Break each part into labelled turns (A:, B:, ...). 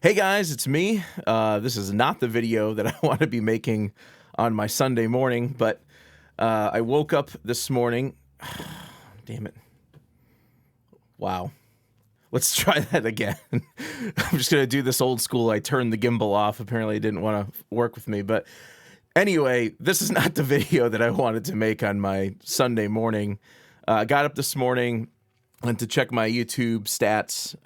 A: Hey guys, it's me. This is not the video that I want to be making on my Sunday morning, but I woke up this morning. Damn it. Wow. Let's try that again. I'm just going to do this old school. I turned the gimbal off. Apparently it didn't want to work with me. But anyway, this is not the video that I wanted to make on my Sunday morning. I got up this morning, went to check my YouTube stats.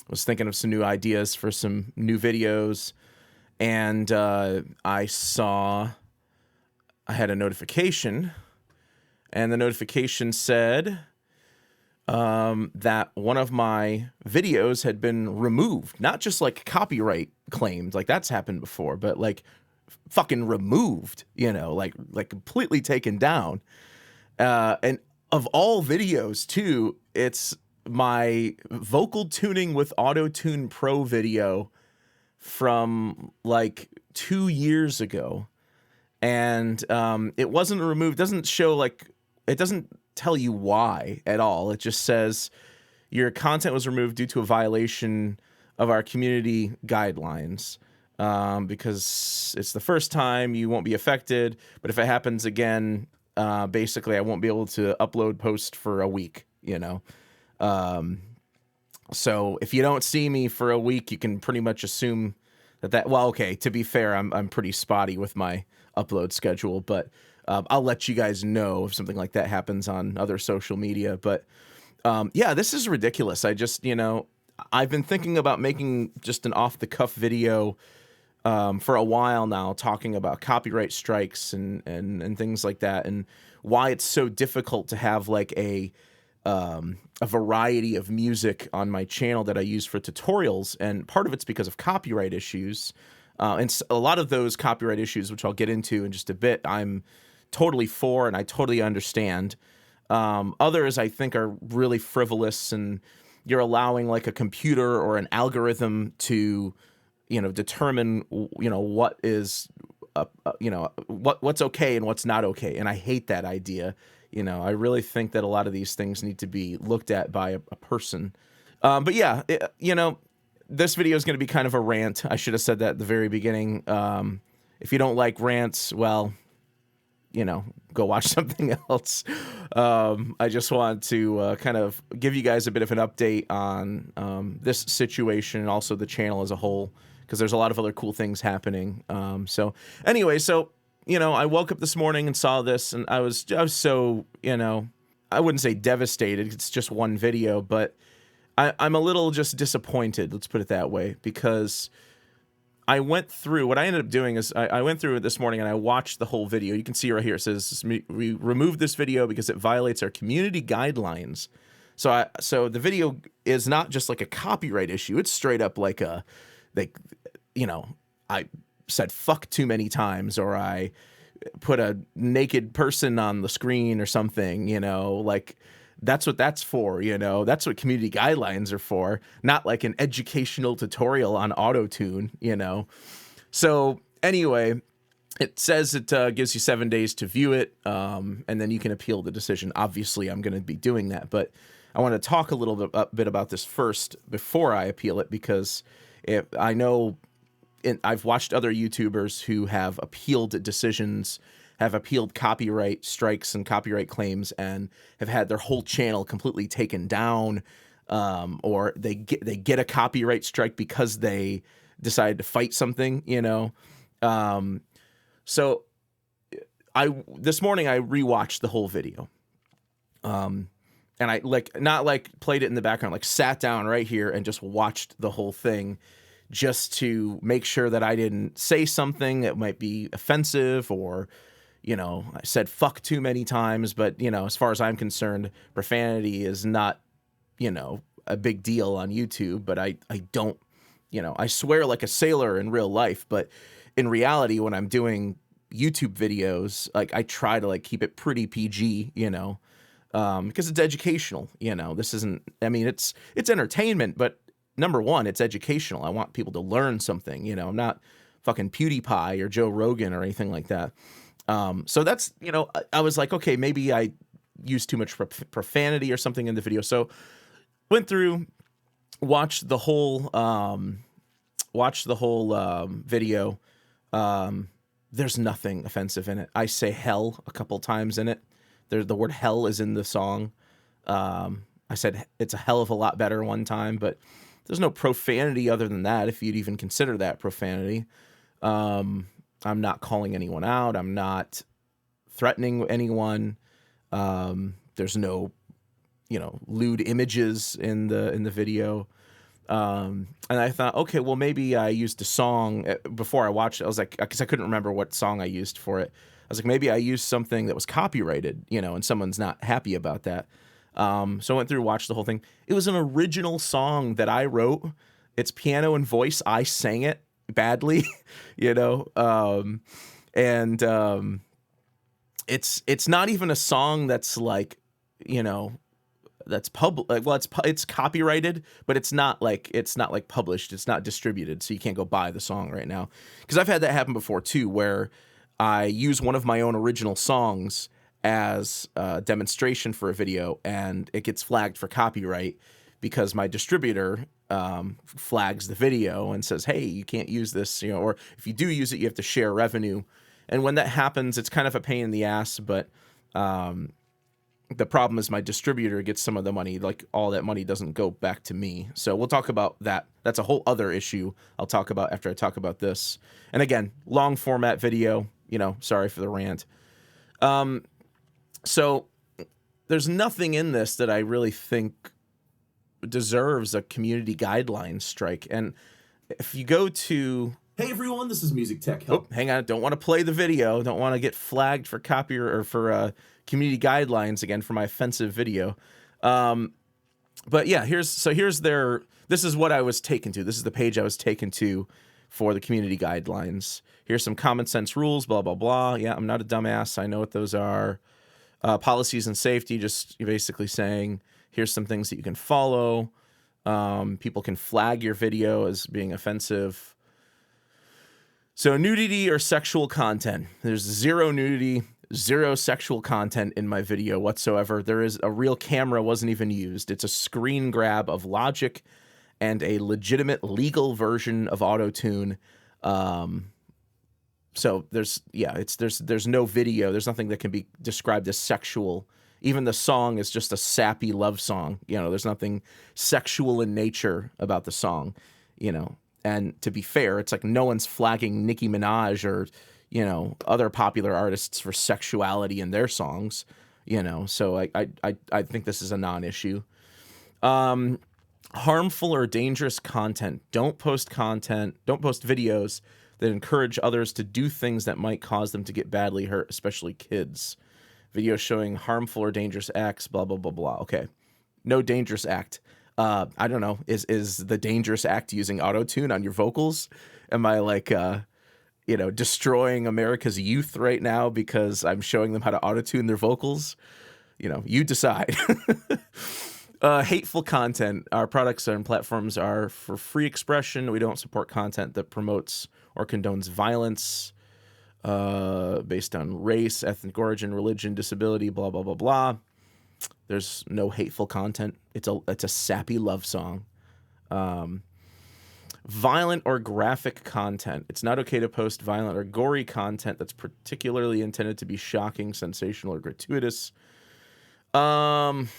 A: Was thinking of some new ideas for some new videos, and I saw I had a notification, and the notification said that one of my videos had been removed. Not just like copyright claimed, like that's happened before, but like fucking removed, like completely taken down. And of all videos too, it's my vocal tuning with Auto-Tune Pro video from like 2 years ago. And it wasn't removed. Doesn't show, like, it doesn't tell you why at all. It just says your content was removed due to a violation of our community guidelines. Because it's the first time, you won't be affected, but if it happens again, basically I won't be able to upload post for a week, so if you don't see me for a week, you can pretty much assume that, well, okay, to be fair, I'm pretty spotty with my upload schedule, but I'll let you guys know if something like that happens on other social media. But yeah, this is ridiculous. I just, I've been thinking about making just an off-the-cuff video for a while now, talking about copyright strikes and things like that, and why it's so difficult to have like a variety of music on my channel that I use for tutorials. And part of it's because of copyright issues. And a lot of those copyright issues, which I'll get into in just a bit, I'm totally for and I totally understand. Others I think are really frivolous, and you're allowing like a computer or an algorithm to, determine, what is, what's okay and what's not okay. And I hate that idea. I really think that a lot of these things need to be looked at by a person. But yeah, this video is going to be kind of a rant. I should have said that at the very beginning. If you don't like rants, well, go watch something else. I just want to kind of give you guys a bit of an update on this situation and also the channel as a whole, because there's a lot of other cool things happening. So anyway, I woke up this morning and saw this, and I was so, I wouldn't say devastated. It's just one video, but I'm a little just disappointed. Let's put it that way, because I went through, what I ended up doing is I went through it this morning and I watched the whole video. You can see right here, it says we removed this video because it violates our community guidelines. So the video is not just like a copyright issue. It's straight up like I said fuck too many times, or I put a naked person on the screen or something, like that's what that's for, that's what community guidelines are for, not like an educational tutorial on auto-tune, So anyway, it says it gives you 7 days to view it, and then you can appeal the decision. Obviously, I'm going to be doing that, but I want to talk a little bit about this first before I appeal it, because I know I've watched other YouTubers who have appealed decisions, have appealed copyright strikes and copyright claims, and have had their whole channel completely taken down, or they get a copyright strike because they decided to fight something, So this morning I rewatched the whole video, and I not played it in the background, sat down right here and just watched the whole thing, just to make sure that I didn't say something that might be offensive, or, I said fuck too many times. But, as far as I'm concerned, profanity is not, a big deal on YouTube. But I don't, I swear like a sailor in real life. But in reality, when I'm doing YouTube videos, I try to keep it pretty PG, because it's educational. This isn't, it's entertainment, but number one, it's educational. I want people to learn something, I'm not fucking PewDiePie or Joe Rogan or anything like that. So that's, I was like, okay, maybe I used too much profanity or something in the video. So went through, watched the whole watched the whole video. There's nothing offensive in it. I say hell a couple times in it. The word hell is in the song. I said it's a hell of a lot better one time, but there's no profanity other than that, if you'd even consider that profanity. I'm not calling anyone out. I'm not threatening anyone. There's no, lewd images in the video. And I thought, okay, well, maybe I used a song before I watched it. I was like, because I couldn't remember what song I used for it. I was like, maybe I used something that was copyrighted, and someone's not happy about that. So I went through, watched the whole thing. It was an original song that I wrote. It's piano and voice. I sang it badly, it's not even a song that's like, that's public. Well, it's copyrighted, but it's not like published. It's not distributed, so you can't go buy the song right now. Because I've had that happen before too, where I use one of my own original songs as a demonstration for a video, and it gets flagged for copyright because my distributor flags the video and says, "Hey, you can't use this," or if you do use it, you have to share revenue. And when that happens, it's kind of a pain in the ass, but the problem is my distributor gets some of the money. Like, all that money doesn't go back to me. So we'll talk about that. That's a whole other issue I'll talk about after I talk about this. And again, long format video, sorry for the rant. So there's nothing in this that I really think deserves a community guidelines strike. And if you go to...
B: Hey everyone, this is Music Tech Help.
A: Oh, hang on, don't want to play the video. Don't want to get flagged for copyright or for community guidelines again for my offensive video. But yeah, here's their... This is what I was taken to. This is the page I was taken to for the community guidelines. Here's some common sense rules, blah, blah, blah. Yeah, I'm not a dumbass. I know what those are. Policies and safety, just basically saying, here's some things that you can follow. People can flag your video as being offensive. So nudity or sexual content. There's zero nudity, zero sexual content in my video whatsoever. There is a real camera wasn't even used. It's a screen grab of Logic and a legitimate legal version of Auto-Tune. So there's no video. There's nothing that can be described as sexual. Even the song is just a sappy love song. There's nothing sexual in nature about the song, And to be fair, it's like no one's flagging Nicki Minaj or, other popular artists for sexuality in their songs, So I think this is a non-issue. Harmful or dangerous content. Don't post videos that encourage others to do things that might cause them to get badly hurt, especially kids. Videos showing harmful or dangerous acts, blah, blah, blah, blah. Okay. No dangerous act. I don't know. Is the dangerous act using Auto-Tune on your vocals? Am I like, destroying America's youth right now because I'm showing them how to Auto-Tune their vocals? You decide. Hateful content. Our products and platforms are for free expression. We don't support content that promotes or condones violence based on race, ethnic origin, religion, disability, blah, blah, blah, blah. There's no hateful content. It's a sappy love song. Violent or graphic content. It's not okay to post violent or gory content that's particularly intended to be shocking, sensational, or gratuitous. Acts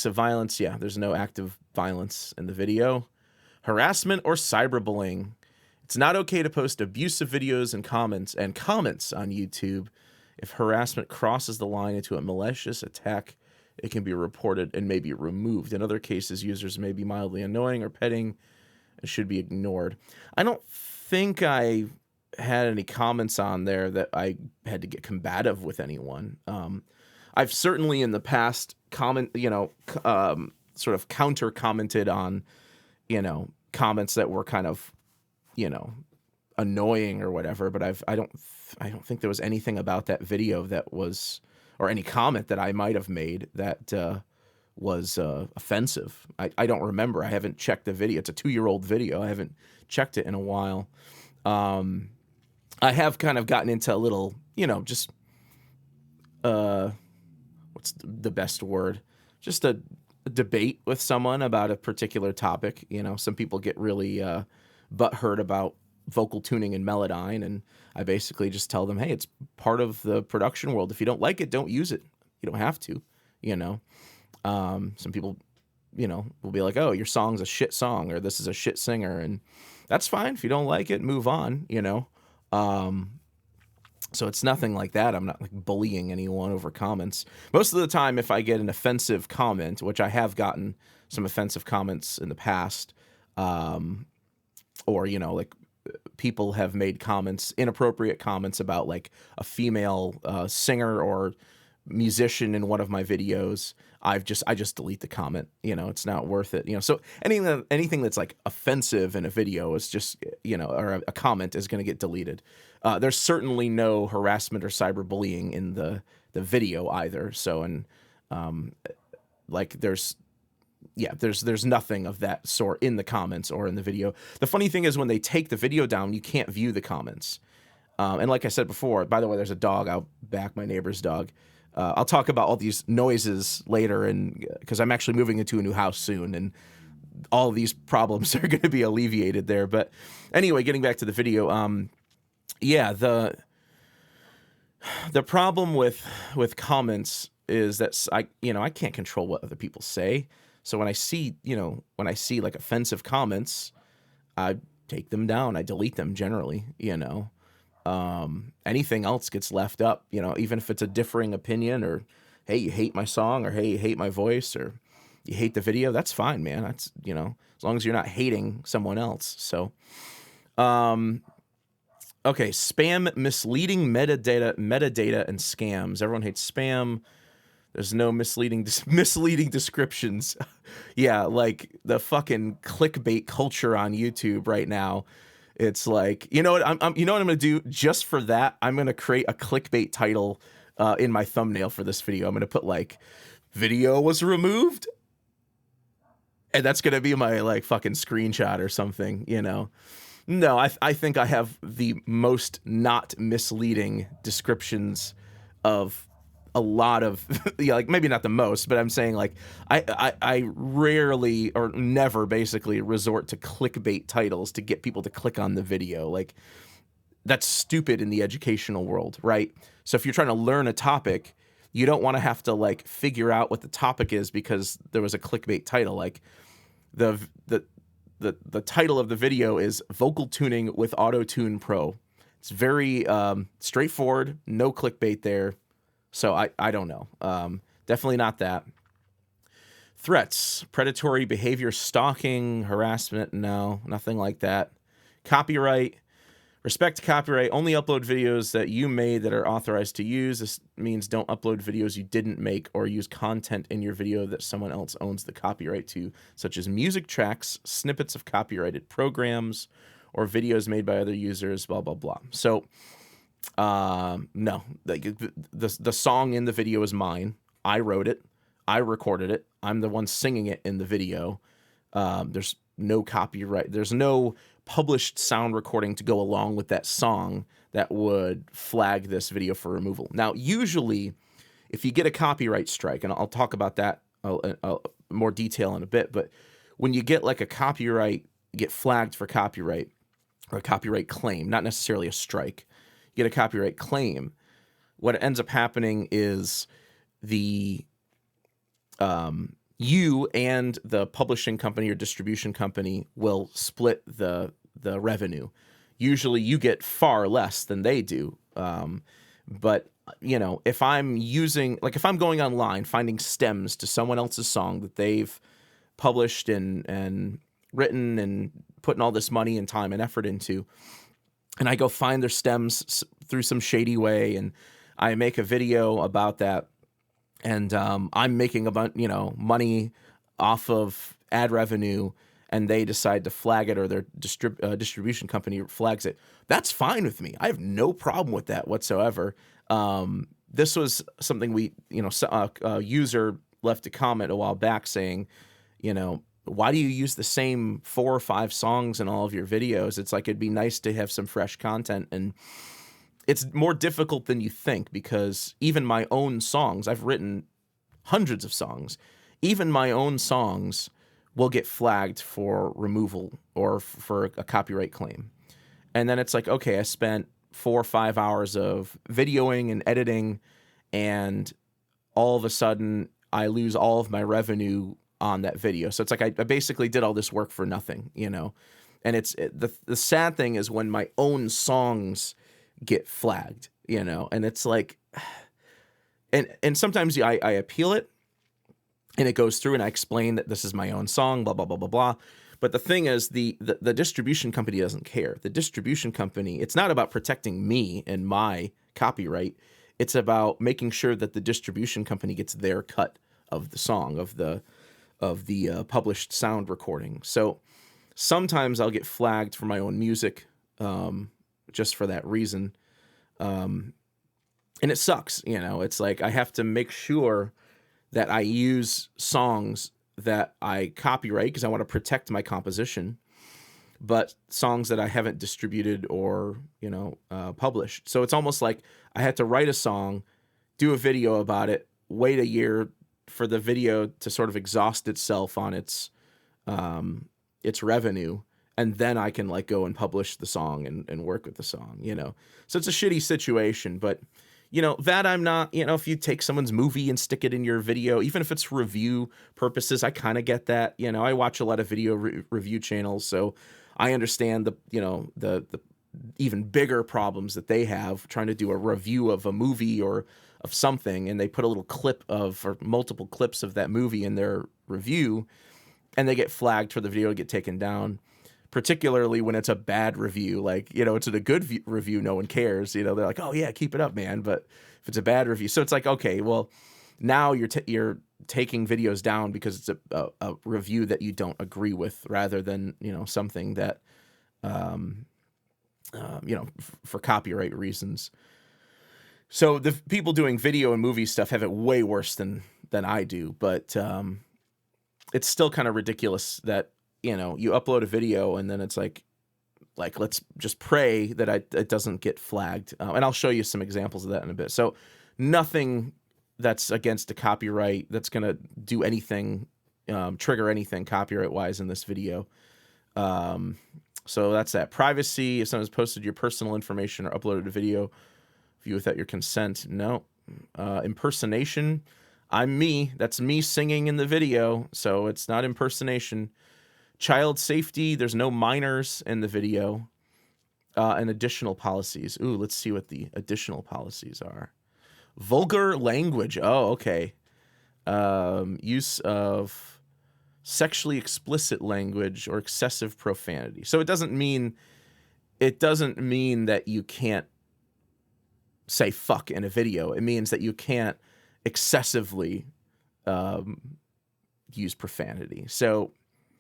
A: of violence. Yeah, there's no act of violence in the video. Harassment or cyberbullying. It's not okay to post abusive videos and comments on YouTube. If harassment crosses the line into a malicious attack, it can be reported and may be removed. In other cases, users may be mildly annoying or petting and should be ignored. I don't think I had any comments on there that I had to get combative with anyone. I've certainly in the past sort of counter commented on, comments that were kind of, annoying or whatever, but I don't think there was anything about that video that was, or any comment that I might have made that was offensive. I don't remember. I haven't checked the video. It's a 2-year-old video. I haven't checked it in a while. I have kind of gotten into a little, just what's the best word? Just a debate with someone about a particular topic. Some people get really butthurt about vocal tuning and Melodyne, and I basically just tell them, hey, it's part of the production world. If you don't like it, don't use it. You don't have to, you know. Some people, you know, will be like, oh, your song's a shit song, or this is a shit singer, and that's fine. If you don't like it, move on, you know. So it's nothing like that. I'm not like bullying anyone over comments. Most of the time, if I get an offensive comment, which I have gotten some offensive comments in the past, or, you know, like people have made comments, inappropriate comments about like a female singer or musician in one of my videos, I just delete the comment. You know, it's not worth it. You know, so anything that's like offensive in a video is just, you know, or a comment is going to get deleted. There's certainly no harassment or cyberbullying in the video either. So, and like there's nothing of that sort in the comments or in the video. The funny thing is when they take the video down, you can't view the comments. And like I said before, by the way, there's a dog out back, my neighbor's dog. I'll talk about all these noises later, and because I'm actually moving into a new house soon, and all of these problems are going to be alleviated there. But anyway, getting back to the video, yeah, the problem with comments is that I can't control what other people say. So when I see like offensive comments, I take them down. I delete them generally, you know. Anything else gets left up, you know, even if it's a differing opinion, or, hey, you hate my song, or, hey, you hate my voice, or you hate the video. That's fine, man. That's, you know, as long as you're not hating someone else. So, okay. Spam, misleading metadata, and scams. Everyone hates spam. There's no misleading descriptions. Yeah. Like the fucking clickbait culture on YouTube right now. It's like, you know what I'm going to do just for that? I'm going to create a clickbait title in my thumbnail for this video. I'm going to put like, video was removed. And that's going to be my like fucking screenshot or something, you know? No, I think I have the most not misleading descriptions of a lot of, yeah, like maybe not the most, but I'm saying like I rarely or never basically resort to clickbait titles to get people to click on the video. Like that's stupid in the educational world, right? So if you're trying to learn a topic, you don't want to have to like figure out what the topic is because there was a clickbait title. Like the title of the video is Vocal Tuning with Auto-Tune Pro. It's very straightforward, no clickbait there. So I don't know. Definitely not that. Threats, predatory behavior, stalking, harassment. No, nothing like that. Copyright, respect copyright. Only upload videos that you made that are authorized to use. This means don't upload videos you didn't make or use content in your video that someone else owns the copyright to, such as music tracks, snippets of copyrighted programs, or videos made by other users, blah, blah, blah. So, no, the song in the video is mine. I wrote it. I recorded it. I'm the one singing it in the video. There's no copyright. There's no published sound recording to go along with that song that would flag this video for removal. Now, usually, if you get a copyright strike, and I'll talk about that more detail in a bit, but when you get like a copyright, get flagged for copyright or a copyright claim, not necessarily a strike, get a copyright claim, what ends up happening is you and the publishing company or distribution company will split the revenue. Usually you get far less than they do. But you know, if I'm going online, finding stems to someone else's song that they've published and written and putting all this money and time and effort into, and I go find their stems through some shady way, and I make a video about that, and I'm making a bunch, you know, money off of ad revenue, and they decide to flag it, or their distribution company flags it. That's fine with me. I have no problem with that whatsoever. This was something a user left a comment a while back saying, you know, why do you use the same 4 or 5 songs in all of your videos? It's like, it'd be nice to have some fresh content. And it's more difficult than you think, because even my own songs, I've written hundreds of songs, even my own songs will get flagged for removal or for a copyright claim. And then it's like, okay, I spent 4 or 5 hours of videoing and editing, and all of a sudden I lose all of my revenue on that video. So it's like I basically did all this work for nothing, you know. And the sad thing is when my own songs get flagged, you know, and it's like, and sometimes I appeal it, and it goes through, and I explain that this is my own song, blah, blah, blah, blah, blah. But the thing is, the distribution company doesn't care. The distribution company, it's not about protecting me and my copyright. It's about making sure that the distribution company gets their cut of the song, of the published sound recording. So sometimes I'll get flagged for my own music, just for that reason. And it sucks, you know. It's like I have to make sure that I use songs that I copyright because I want to protect my composition, but songs that I haven't distributed or, you know, published. So it's almost like I had to write a song, do a video about it, wait a year for the video to sort of exhaust itself on its revenue, and then I can like go and publish the song and work with the song, you know. So it's a shitty situation, but you know, that I'm not, you know, if you take someone's movie and stick it in your video, even if it's review purposes, I kind of get that. You know, I watch a lot of video review channels, so I understand the, you know, the even bigger problems that they have trying to do a review of a movie or of something, and they put a little clip of, or multiple clips of that movie in their review, and they get flagged for the video to get taken down. Particularly when it's a bad review, like, you know, it's a good review, no one cares, you know, they're like, oh yeah, keep it up, man. But if it's a bad review, so it's like, okay, well, now you're taking videos down because it's a review that you don't agree with, rather than, you know, something that, you know, for copyright reasons. So the people doing video and movie stuff have it way worse than I do, but it's still kind of ridiculous that, you know, you upload a video and then it's like let's just pray that it doesn't get flagged. And I'll show you some examples of that in a bit. So nothing that's against a copyright that's going to do anything, trigger anything copyright-wise in this video. So that's that. Privacy, if someone's posted your personal information or uploaded a video, view without your consent, no. Impersonation, I'm me. That's me singing in the video, so it's not impersonation. Child safety, there's no minors in the video. And additional policies. Ooh, let's see what the additional policies are. Vulgar language. Oh, okay. Use of sexually explicit language or excessive profanity. So it doesn't mean that you can't say fuck in a video. It means that you can't excessively use profanity. So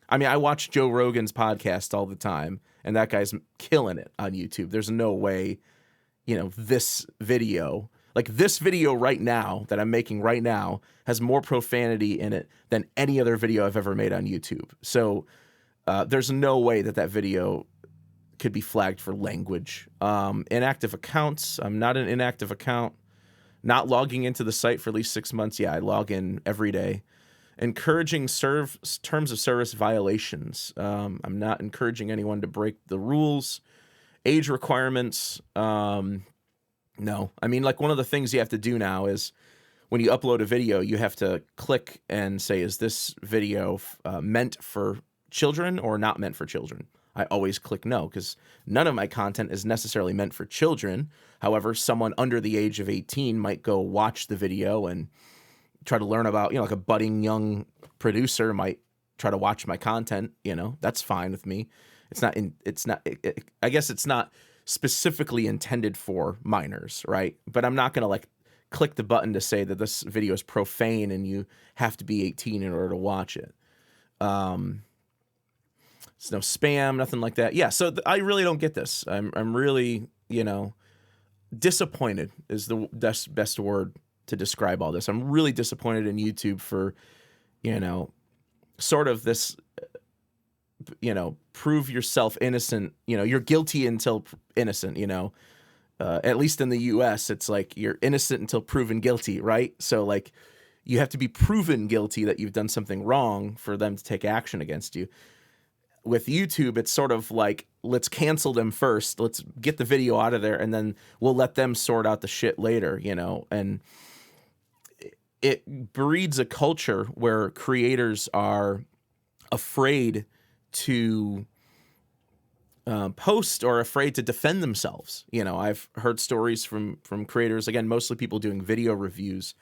A: I mean, I watch Joe Rogan's podcast all the time, and that guy's killing it on YouTube. There's no way, you know, this video right now that I'm making right now has more profanity in it than any other video I've ever made on YouTube. So there's no way that video could be flagged for language. Inactive accounts. I'm not an inactive account. Not logging into the site for at least 6 months. Yeah, I log in every day. Encouraging terms of service violations. I'm not encouraging anyone to break the rules. Age requirements. No. I mean, like, one of the things you have to do now is when you upload a video, you have to click and say, is this video meant for children or not meant for children? I always click no, because none of my content is necessarily meant for children. However, someone under the age of 18 might go watch the video and try to learn about, you know, like a budding young producer might try to watch my content, you know, that's fine with me. I guess it's not specifically intended for minors, right? But I'm not going to like click the button to say that this video is profane and you have to be 18 in order to watch it. It's no spam, nothing like that. Yeah. So I really don't get this. I'm really, you know, disappointed is the best word to describe all this. I'm really disappointed in YouTube for, you know, sort of this, you know, prove yourself innocent, you know, you're guilty until innocent, you know, at least in the US, it's like you're innocent until proven guilty, right? So like you have to be proven guilty that you've done something wrong for them to take action against you. With YouTube, it's sort of like, let's cancel them first. Let's get the video out of there, and then we'll let them sort out the shit later, you know? And it breeds a culture where creators are afraid to post or afraid to defend themselves. You know, I've heard stories from creators, again, mostly people doing video reviews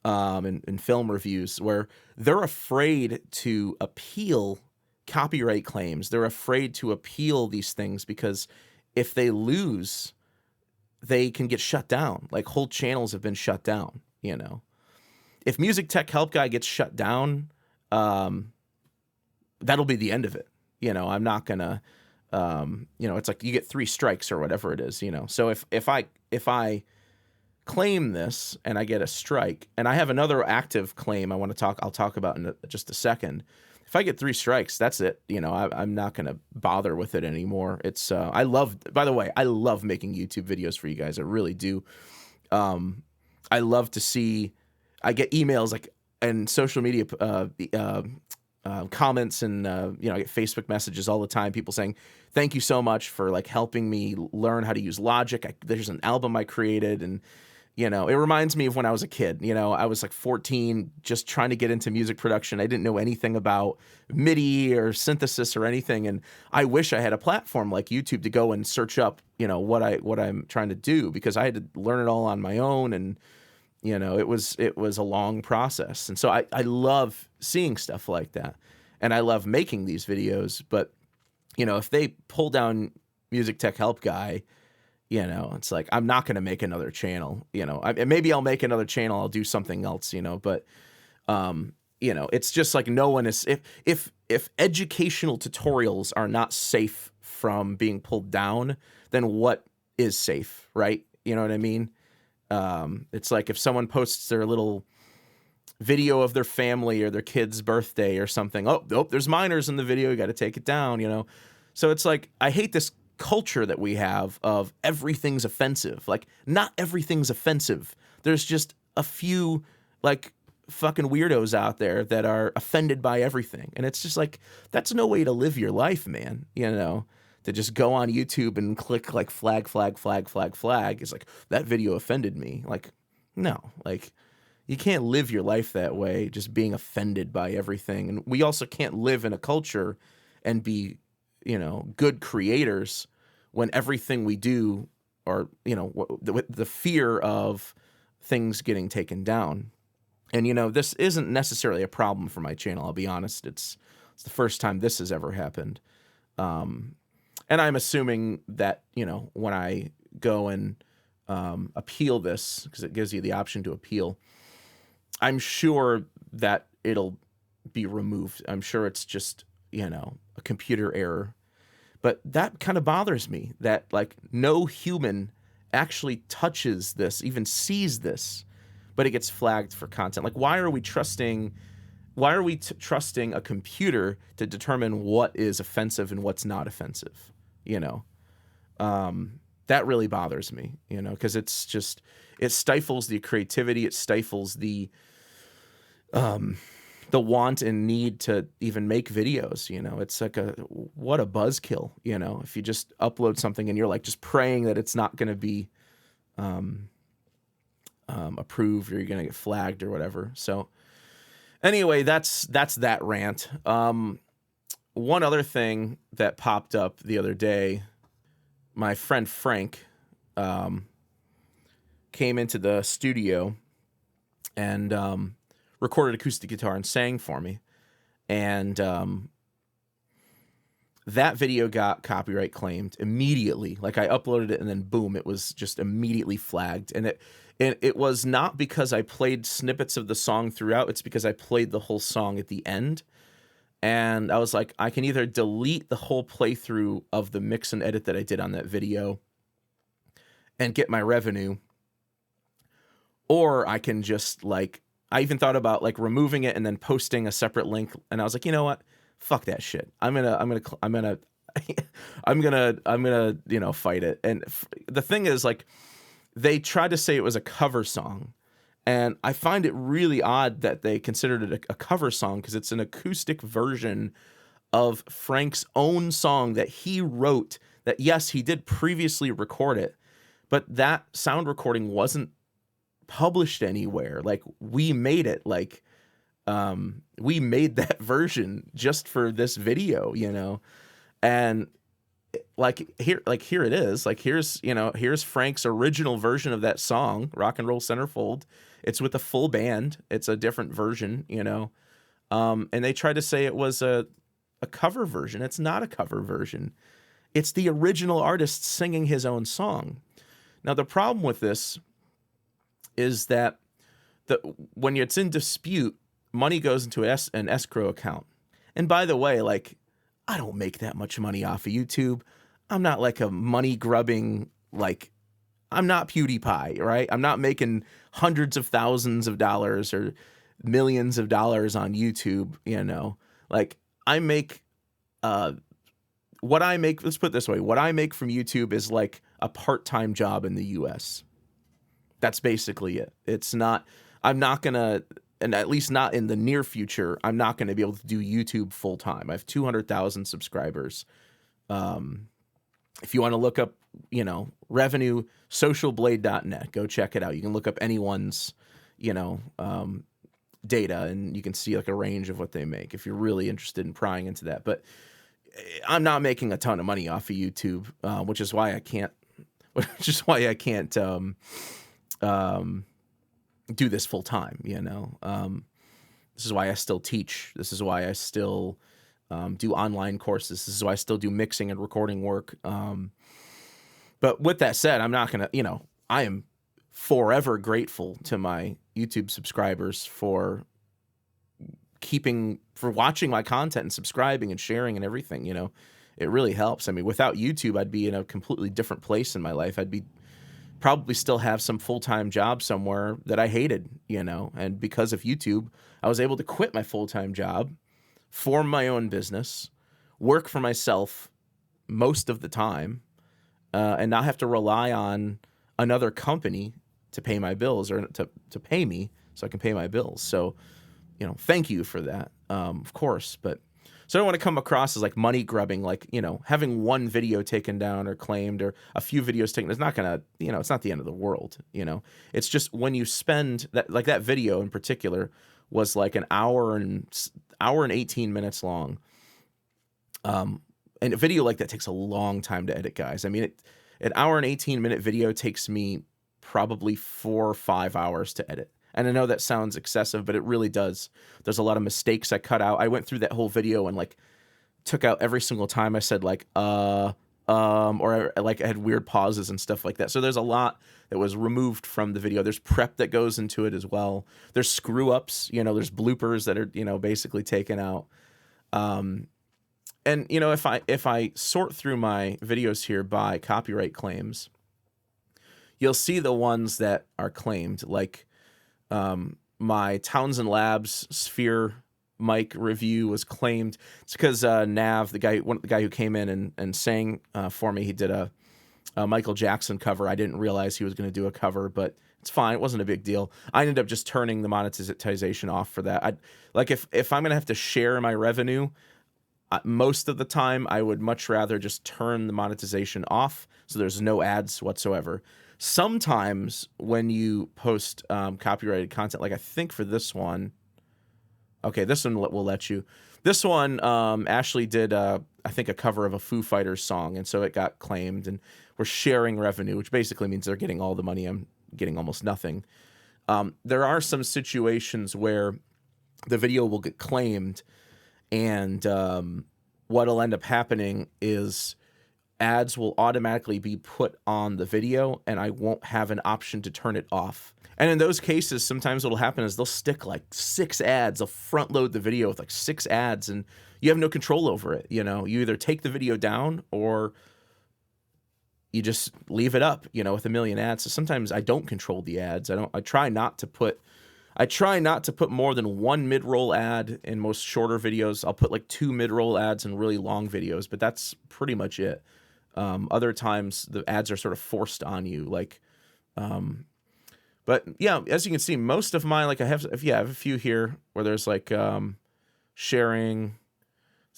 A: and film reviews, where they're afraid to appeal copyright claims. They're afraid to appeal these things because if they lose, they can get shut down. Like, whole channels have been shut down, you know. If Music Tech Help Guy gets shut down, that'll be the end of it. You know, I'm not gonna, you know, it's like you get 3 strikes or whatever it is, you know. So if I claim this and I get a strike, and I have another active claim I'll talk about in just a second. If I get 3 strikes, that's it. You know, I'm not going to bother with it anymore. It's, by the way, I love making YouTube videos for you guys. I really do. I love to see, I get emails like, and social media, comments, and, you know, I get Facebook messages all the time. People saying, thank you so much for like helping me learn how to use Logic. There's an album I created, and, you know, it reminds me of when I was a kid. You know, I was like 14, just trying to get into music production. I didn't know anything about MIDI or synthesis or anything. And I wish I had a platform like YouTube to go and search up, you know, what I'm trying to do, because I had to learn it all on my own. And, you know, it was a long process. And so I love seeing stuff like that. And I love making these videos. But, you know, if they pull down Music Tech Help Guy, you know, it's like, I'm not going to make another channel, you know. Maybe I'll make another channel. I'll do something else, you know. But, you know, it's just like, no one is, if educational tutorials are not safe from being pulled down, then what is safe, right? You know what I mean? It's like if someone posts their little video of their family or their kid's birthday or something. Oh, there's minors in the video. You got to take it down, you know? So it's like, I hate this culture that we have of everything's offensive. Like, not everything's offensive. There's just a few like fucking weirdos out there that are offended by everything. And it's just like, that's no way to live your life, man. You know, to just go on YouTube and click like flag. It's like, that video offended me. Like, no, like, you can't live your life that way, just being offended by everything. And we also can't live in a culture and be, you know, good creators when everything we do, or, you know, with the fear of things getting taken down. And, you know, this isn't necessarily a problem for my channel. I'll be honest. It's the first time this has ever happened. And I'm assuming that, you know, when I go and appeal this, because it gives you the option to appeal, I'm sure that it'll be removed. I'm sure it's just, you know, a computer error. But that kind of bothers me, that like no human actually touches this, even sees this, but it gets flagged for content. Like, why are we trusting a computer to determine what is offensive and what's not offensive? You know, that really bothers me, you know, because it's just, it stifles the creativity. It stifles the want and need to even make videos. You know, it's like what a buzzkill, you know, if you just upload something and you're like just praying that it's not going to be approved, or you're going to get flagged or whatever. So anyway, that's that rant. One other thing that popped up the other day, my friend Frank came into the studio and recorded acoustic guitar and sang for me. And that video got copyright claimed immediately. Like, I uploaded it and then boom, it was just immediately flagged. And it was not because I played snippets of the song throughout. It's because I played the whole song at the end. And I was like, I can either delete the whole playthrough of the mix and edit that I did on that video and get my revenue, or I can just like, I even thought about like removing it and then posting a separate link. And I was like, you know what? Fuck that shit. I'm gonna, you know, fight it. And the thing is, like, they tried to say it was a cover song, And I find it really odd that they considered it a cover song, because it's an acoustic version of Frank's own song that he wrote, that, yes, he did previously record it, but that sound recording wasn't published anywhere. Like, we made it. Like, we made that version just for this video, and here it is. Like, here's Frank's original version of that song, Rock and Roll Centerfold. It's with a full band. It's a different version, and they tried to say it was a cover version. It's not a cover version. It's the original artist singing his own song. Now, the problem with this is that when it's in dispute, money goes into an escrow account. And by the way, like, I don't make that much money off of YouTube. I'm not like a money grubbing, like, I'm not PewDiePie, right? I'm not making hundreds of thousands of dollars or millions of dollars on YouTube, Like, I make, what I make, let's put it this way, what I make from YouTube is like a part-time job in the US. That's basically it. I'm not going to, and at least not in the near future, I'm not going to be able to do YouTube full-time. I have 200,000 subscribers. If you want to look up, revenue, socialblade.net, go check it out. You can look up anyone's, data, and you can see like a range of what they make if you're really interested in prying into that. But I'm not making a ton of money off of YouTube, which is why I can't do this full time. This is why I still teach. This is why I still do online courses. This is why I still do mixing and recording work. But with that said, I'm not gonna, I am forever grateful to my YouTube subscribers for watching my content and subscribing and sharing and everything. It really helps. I mean, without YouTube, I'd be in a completely different place in my life. I'd be probably still have some full-time job somewhere that I hated, and because of YouTube, I was able to quit my full-time job, form my own business, work for myself most of the time, and not have to rely on another company to pay my bills, or to pay me so I can pay my bills. So, thank you for that, of course. But so I don't want to come across as like money grubbing, like, having one video taken down or claimed, or a few videos taken. It's not gonna, it's not the end of the world. It's just when you spend that, like that video in particular was like an hour and 18 minutes long. And a video like that takes a long time to edit, guys. I mean, an hour and 18-minute video takes me probably 4 or 5 hours to edit. And I know that sounds excessive, but it really does. There's a lot of mistakes I cut out. I went through that whole video and like took out every single time I said like, or like I had weird pauses and stuff like that. So there's a lot that was removed from the video. There's prep that goes into it as well. There's screw ups, there's bloopers that are, basically taken out. And if I sort through my videos here by copyright claims, you'll see the ones that are claimed, like my Townsend Labs Sphere mic review was claimed. It's because Nav, the guy who came in and sang for me, he did a Michael Jackson cover. I didn't realize he was going to do a cover, but it's fine. It wasn't a big deal. I ended up just turning the monetization off for that. If I'm going to have to share my revenue, most of the time I would much rather just turn the monetization off so there's no ads whatsoever. Sometimes when you post copyrighted content, like I think for this one, okay, this one will let you. This one, Ashley did, I think, a cover of a Foo Fighters song, and so it got claimed, and we're sharing revenue, which basically means they're getting all the money. I'm getting almost nothing. There are some situations where the video will get claimed, and what'll end up happening is ads will automatically be put on the video, and I won't have an option to turn it off. And in those cases, sometimes what'll happen is they'll stick like 6 ads. They'll front load the video with like 6 ads, and you have no control over it. You either take the video down or you just leave it up, with a million ads. So sometimes I don't control the ads. I try not to put more than 1 mid-roll ad in most shorter videos. I'll put like 2 mid-roll ads in really long videos, but that's pretty much it. Other times the ads are sort of forced on you. Like But yeah, as you can see, most of mine, like I have a few here where there's like sharing,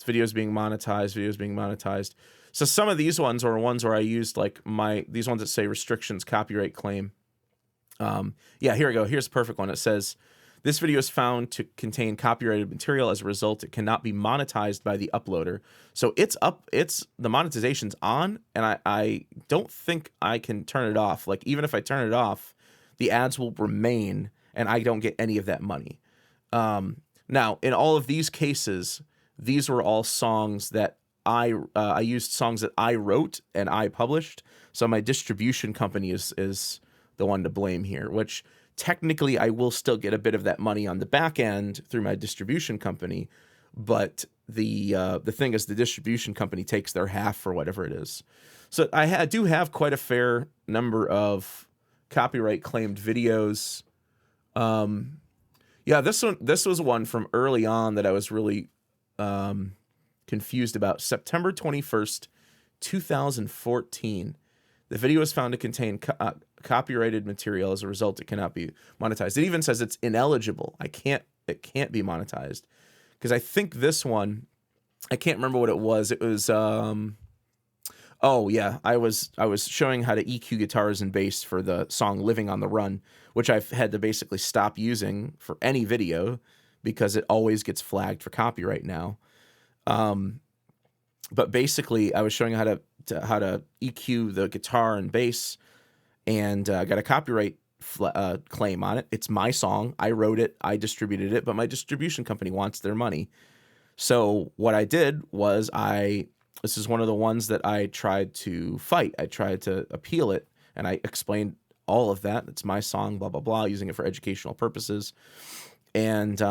A: videos being monetized. So some of these ones are ones where I used like these ones that say restrictions, copyright claim. Yeah, here we go. Here's a perfect one. It says, this video is found to contain copyrighted material. As a result, it cannot be monetized by the uploader. So the monetization's on, and I don't think I can turn it off. Like, even if I turn it off, the ads will remain, and I don't get any of that money. Now, in all of these cases, these were all songs that I used songs that I wrote and I published. So my distribution company is the one to blame here, which technically I will still get a bit of that money on the back end through my distribution company. But the thing is, the distribution company takes their half for whatever it is. So I do have quite a fair number of copyright claimed videos. Yeah, this was one from early on that I was really confused about. September 21st, 2014. The video was found to contain copyrighted material. As a result, it cannot be monetized. It even says it's ineligible. It can't be monetized. Because I think this one, I can't remember what it was. It was oh yeah, I was showing how to EQ guitars and bass for the song Living on the Run, which I've had to basically stop using for any video because it always gets flagged for copyright now. But basically, I was showing how to EQ the guitar and bass, and I got a copyright claim on it. It's my song. I wrote it. I distributed it, but my distribution company wants their money. So what I did was this is one of the ones that I tried to fight. I tried to appeal it, and I explained all of that. It's my song, blah, blah, blah, using it for educational purposes. And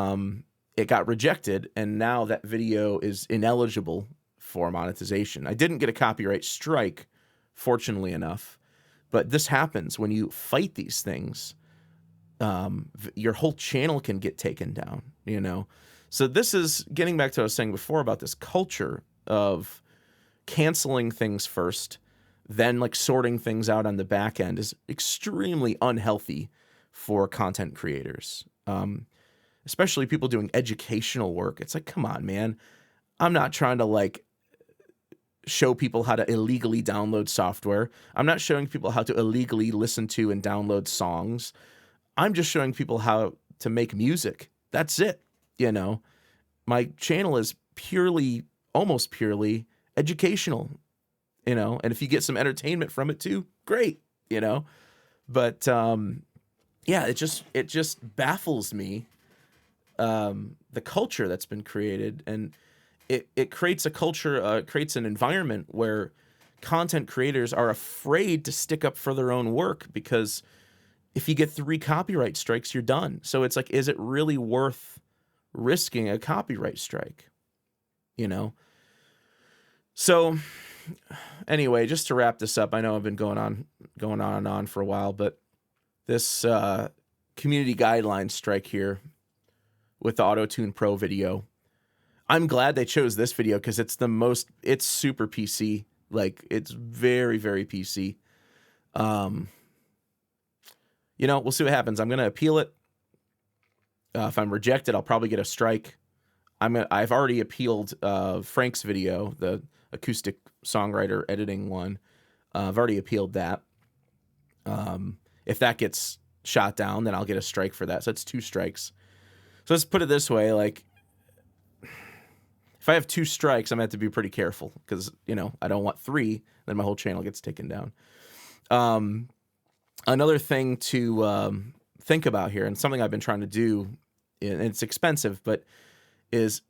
A: it got rejected, and now that video is ineligible for monetization. I didn't get a copyright strike, fortunately enough, but this happens when you fight these things. Your whole channel can get taken down, you know? So this is getting back to what I was saying before about this culture of canceling things first, then like sorting things out on the back end is extremely unhealthy for content creators. Especially people doing educational work. It's like, come on, man. I'm not trying to like show people how to illegally download software. I'm not showing people how to illegally listen to and download songs. I'm just showing people how to make music. That's it. You know, my channel is almost purely educational, you know, and if you get some entertainment from it too, great, you know, but, yeah, it just baffles me. The culture that's been created, and it creates a culture, creates an environment where content creators are afraid to stick up for their own work, because if you get 3 copyright strikes, you're done. So it's like, is it really worth risking a copyright strike? You know? So anyway, just to wrap this up, I know I've been going on and on for a while, but this community guidelines strike here with the Auto-Tune Pro video, I'm glad they chose this video because it's super PC. Like, it's very, very PC. You know, we'll see what happens. I'm going to appeal it. If I'm rejected, I'll probably get a strike. I've already appealed Frank's video, the acoustic songwriter editing one. I've already appealed that. If that gets shot down, then I'll get a strike for that. So that's 2 strikes. So let's put it this way, like, if I have 2 strikes, I'm going to have to be pretty careful because, you know, I don't want 3, then my whole channel gets taken down. Another thing to think about here, and something I've been trying to do, and it's expensive, but is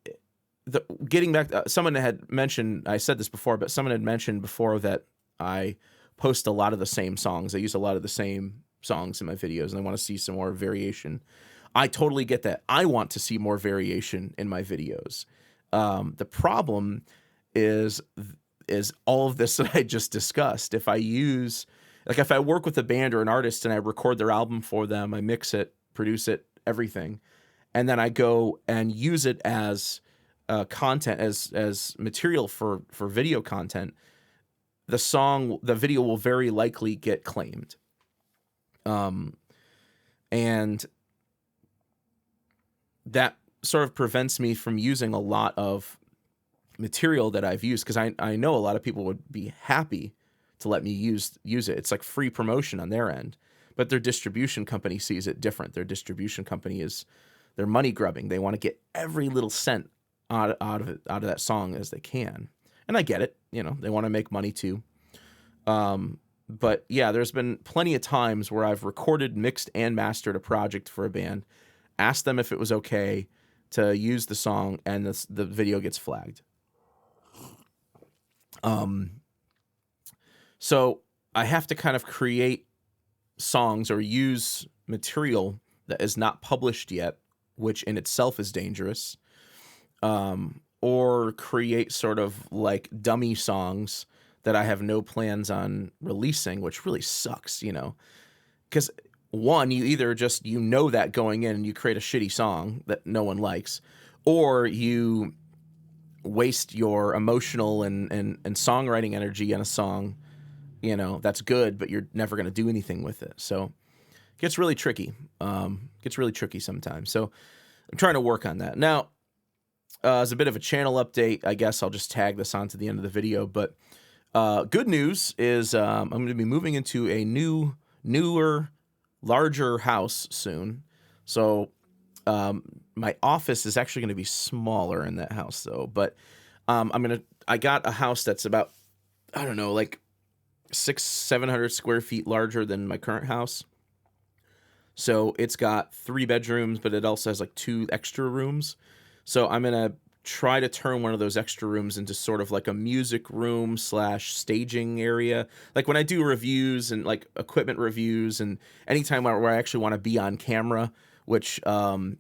A: getting back, someone had mentioned, I said this before, but someone had mentioned before that I post a lot of the same songs. I use a lot of the same songs in my videos, and I want to see some more variation. I totally get that. I want to see more variation in my videos. The problem is all of this that I just discussed. If I work with a band or an artist and I record their album for them, I mix it, produce it, everything, and then I go and use it as content, as material for video content, the video will very likely get claimed. And that sort of prevents me from using a lot of material that I've used, because I know a lot of people would be happy to let me use it. It's like free promotion on their end, but their distribution company sees it different. Their distribution company they're money grubbing. They want to get every little cent out of that song as they can, and I get it. They want to make money too. But yeah, there's been plenty of times where I've recorded, mixed, and mastered a project for a band, asked them if it was okay to use the song, and the video gets flagged. So I have to kind of create songs or use material that is not published yet, which in itself is dangerous, or create sort of like dummy songs that I have no plans on releasing, which really sucks, because one, you either just, that going in and you create a shitty song that no one likes, or you waste your emotional and songwriting energy on a song, that's good, but you're never going to do anything with it. So it gets really tricky. Sometimes. So I'm trying to work on that. Now, as a bit of a channel update, I guess I'll just tag this on to the end of the video, but good news is I'm going to be moving into a newer, larger house soon. So my office is actually going to be smaller in that house, though. But I got a house that's about, I don't know, like 600-700 square feet larger than my current house. So it's got 3 bedrooms, but it also has like 2 extra rooms. So I'm going to try to turn one of those extra rooms into sort of like a music room / staging area. Like when I do reviews and like equipment reviews, and anytime where I actually want to be on camera, which I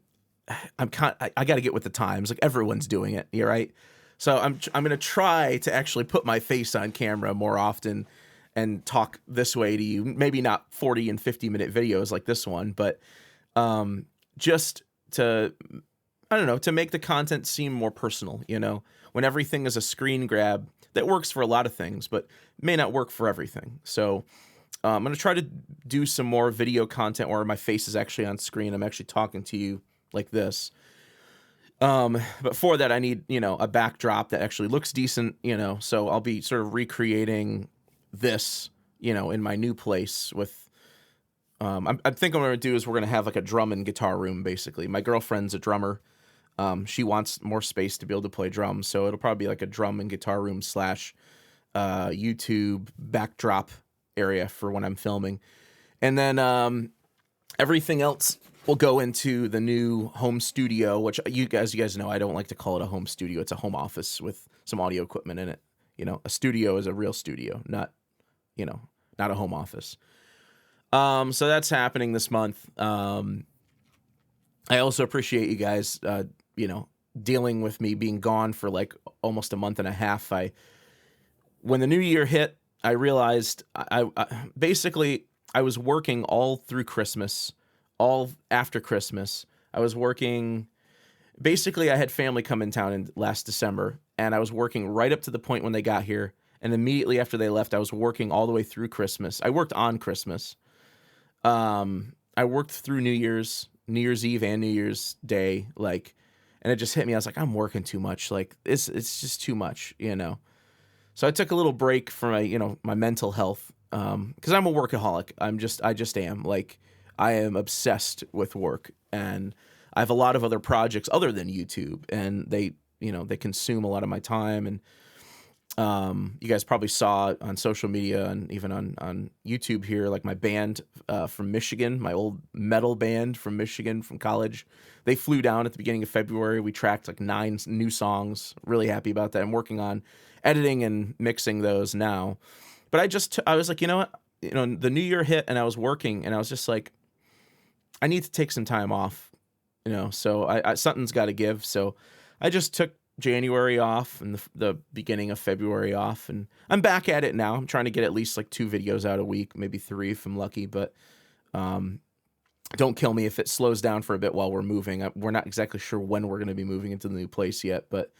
A: got to get with the times. Like everyone's doing it, right? So I'm going to try to actually put my face on camera more often and talk this way to you. Maybe not 40 and 50-minute videos like this one, but just to, I don't know, to make the content seem more personal, when everything is a screen grab that works for a lot of things, but may not work for everything. So I'm going to try to do some more video content where my face is actually on screen. I'm actually talking to you like this. But for that, I need, a backdrop that actually looks decent, so I'll be sort of recreating this, in my new place with, I think what I'm going to do is we're going to have like a drum and guitar room, basically. My girlfriend's a drummer. She wants more space to be able to play drums. So it'll probably be like a drum and guitar room / YouTube backdrop area for when I'm filming. And then, everything else will go into the new home studio, which you guys know I don't like to call it a home studio. It's a home office with some audio equipment in it. A studio is a real studio, not a home office. So that's happening this month. I also appreciate you guys, dealing with me being gone for like almost a month and a half. When the new year hit, I realized I basically I was working all through Christmas, all after Christmas. I was working. Basically, I had family come in town in last December, and I was working right up to the point when they got here. And immediately after they left, I was working all the way through Christmas. I worked on Christmas. I worked through New Year's Eve and New Year's Day, and it just hit me. I was like, I'm working too much. Like it's just too much, So I took a little break from my mental health, because I'm a workaholic. I just am. Like I am obsessed with work, and I have a lot of other projects other than YouTube, and they consume a lot of my time. And you guys probably saw on social media and even on YouTube here, like my band from Michigan, my old metal band from Michigan from college, they flew down at the beginning of February. We tracked like 9 new songs. Really happy about that. I'm working on editing and mixing those now. But I was like, what? The new year hit and I was working and I was just like, I need to take some time off, so I something's got to give. So I just took January off and the beginning of February off, and I'm back at it now. I'm trying to get at least like 2 videos out a week, maybe 3 if I'm lucky, but don't kill me if it slows down for a bit while we're moving. We're not exactly sure when we're going to be moving into the new place yet, but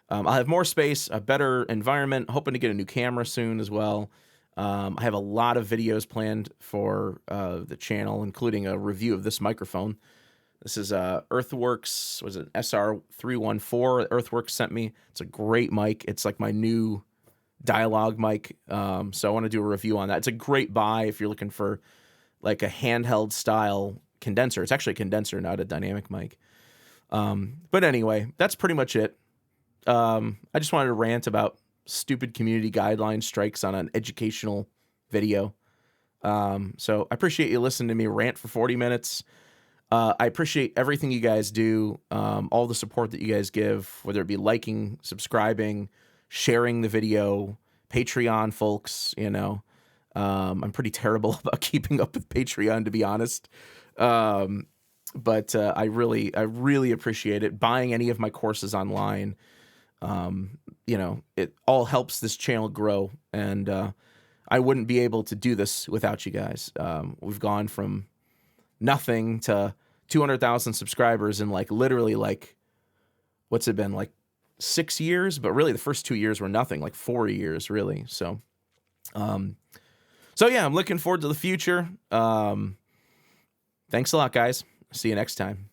A: I'll have more space, a better environment, hoping to get a new camera soon as well. I have a lot of videos planned for the channel, including a review of this microphone. This is Earthworks, was it SR314 Earthworks sent me. It's a great mic. It's like my new dialogue mic. So I want to do a review on that. It's a great buy if you're looking for like a handheld style condenser. It's actually a condenser, not a dynamic mic. But anyway, that's pretty much it. I just wanted to rant about stupid community guideline strikes on an educational video. So I appreciate you listening to me rant for 40 minutes. I appreciate everything you guys do, all the support that you guys give, whether it be liking, subscribing, sharing the video, Patreon folks, you know. I'm pretty terrible about keeping up with Patreon, to be honest. But I really appreciate it. Buying any of my courses online, you know, it all helps this channel grow, and I wouldn't be able to do this without you guys. We've gone from nothing to 200,000 subscribers in like literally like, what's it been, like 6 years? But really the first 2 years were nothing, like 4 years really. So yeah, I'm looking forward to the future. Thanks a lot, guys. See you next time.